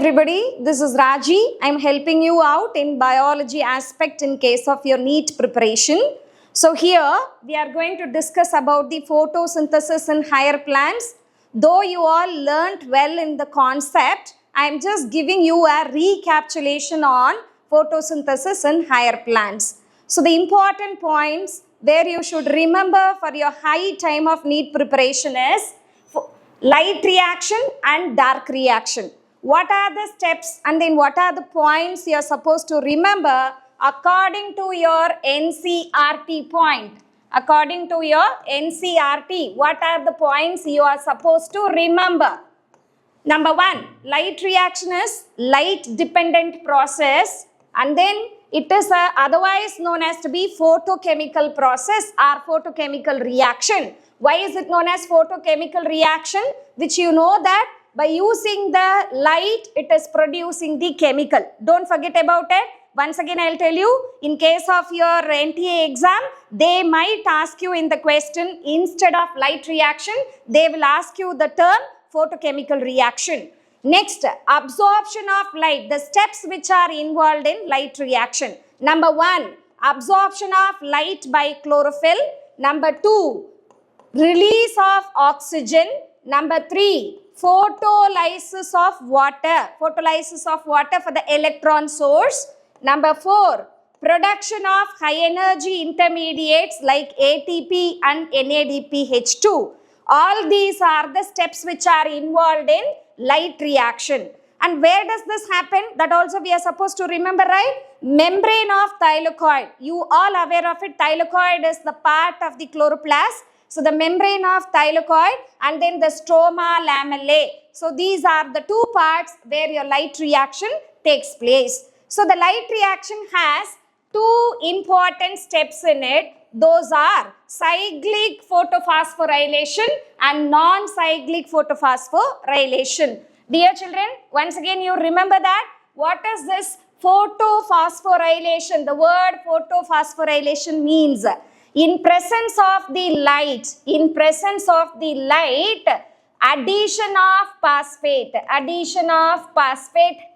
everybody, this is Raji. I'm helping you out in biology aspect in case of your NEET preparation. So here we are going to discuss about the photosynthesis in higher plants. Though you all learnt well in the concept, I'm just giving you a recapitulation on photosynthesis in higher plants. So the important points where you should remember for your high time of NEET preparation is light reaction and dark reaction. What are the steps and then what are the points you are supposed to remember according to your NCERT point? According to your NCERT, what are the points you are supposed to remember? Number 1, light reaction is light dependent process, and then it is otherwise known as to be photochemical process or photochemical reaction. Why is it known as photochemical reaction? Which you know that by using the light, it is producing the chemical. Don't forget about it. Once again, I'll tell you, in case of your NTA exam, they might ask you in the question, instead of light reaction, they will ask you the term photochemical reaction. Next, absorption of light, the steps which are involved in light reaction. Number 1, absorption of light by chlorophyll. Number 2, release of oxygen. Number 3, photolysis of water. Photolysis of water for the electron source. Number 4, production of high energy intermediates like ATP and NADPH2. All these are the steps which are involved in light reaction. And where does this happen? That also we are supposed to remember, right? Membrane of thylakoid. You all aware of it. Thylakoid is the part of the chloroplast. So the membrane of thylakoid and then the stroma lamellae. So these are the two parts where your light reaction takes place. So the light reaction has two important steps in it. Those are cyclic photophosphorylation and non-cyclic photophosphorylation. Dear children, once again you remember that. What is this photophosphorylation? The word photophosphorylation means in presence of the light, addition of phosphate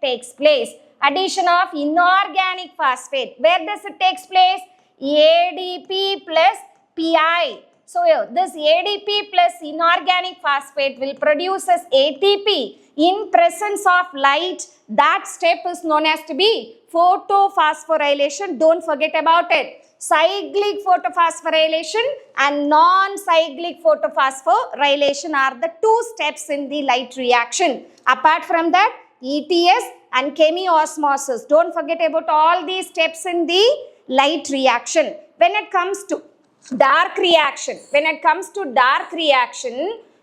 takes place. Addition of inorganic phosphate. Where does it take place? ADP plus PI. So this ADP plus inorganic phosphate will produce as ATP in presence of light. That step is known as to be photophosphorylation. Don't forget about it. Cyclic photophosphorylation and non-cyclic photophosphorylation are the two steps in the light reaction. Apart from that, ETS and chemiosmosis. Don't forget about all these steps in the light reaction. When it comes to dark reaction,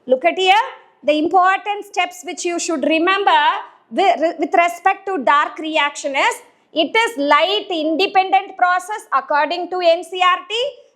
look at here, the important steps which you should remember with respect to dark reaction is, it is light independent process according to NCERT.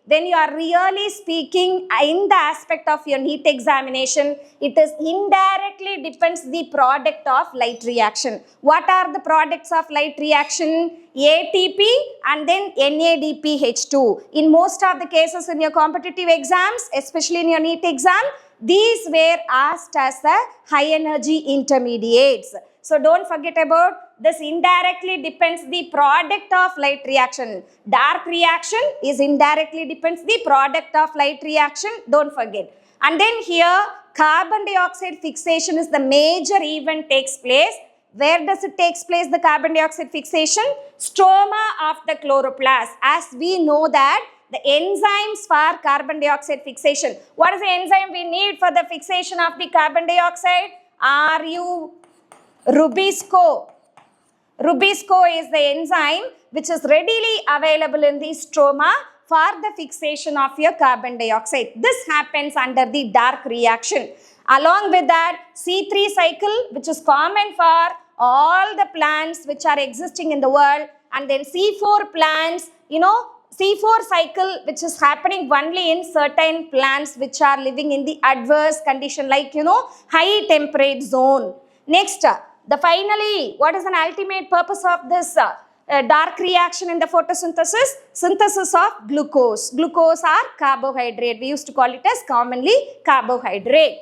Then you are really speaking in the aspect of your NEET examination. It is indirectly depends the product of light reaction. What are the products of light reaction? ATP and then NADPH2. In most of the cases in your competitive exams, especially in your NEET exam, these were asked as the high energy intermediates. So don't forget about this. Indirectly depends the product of light reaction. Dark reaction is indirectly depends the product of light reaction. Don't forget. And then here carbon dioxide fixation is the major event takes place. Where does it takes place, the carbon dioxide fixation? Stroma of the chloroplast. As we know that the enzymes for carbon dioxide fixation. What is the enzyme we need for the fixation of the carbon dioxide? Rubisco. Rubisco is the enzyme which is readily available in the stroma for the fixation of your carbon dioxide. This happens under the dark reaction. Along with that, C3 cycle, which is common for all the plants which are existing in the world, and then C4 plants, C4 cycle which is happening only in certain plants which are living in the adverse condition like, high temperate zone. Next, finally, what is an ultimate purpose of this dark reaction in the photosynthesis? Synthesis of glucose. Glucose or carbohydrate. We used to call it as commonly carbohydrate.